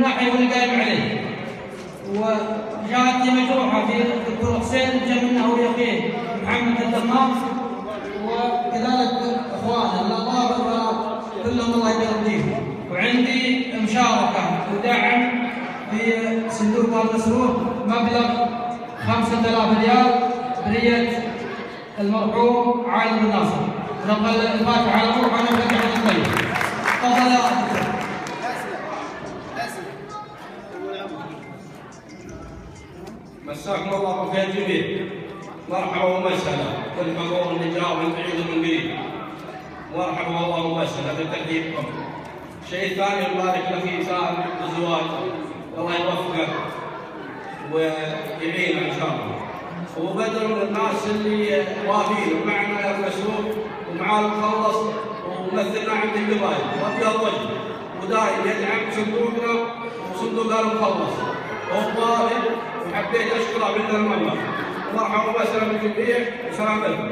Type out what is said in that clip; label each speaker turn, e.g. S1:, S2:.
S1: ناحيه واللي قايم عليه. وجاءتني مجروحه في الدكتور حسين جاء منها هو اخيه محمد الدمار، وكذلك اخوانه الاطباء كلهم الله يبارك فيهم. وعندي مشاركه ودعم في صندوق المسرور مبلغ 5000 ريال برية المرحوم عالم الناصر. نقل الفاتحه على روح وانا فتح الطيب. تفضل يا دكتور.
S2: مساكم الله بالخير جميع. مرحبا ومسهلا بالحضور اللي جاء من بعيد ومن قريب. مرحبا والله ومسهلا بتقديمكم. شيء ثاني نبارك له في سائر الزواج، الله يوفقه ويعينه ان شاء الله. وبدر من الناس اللي وافين ومعنا المسروق ومعاه المخلص وممثلنا عند القبائل وابيض وجه ودائم يدعم صندوقنا وصندوق المخلص وظاهر، وحبيت اشكره بالمنبر. مرحبا وسهلا بالجميع وسلام عليكم.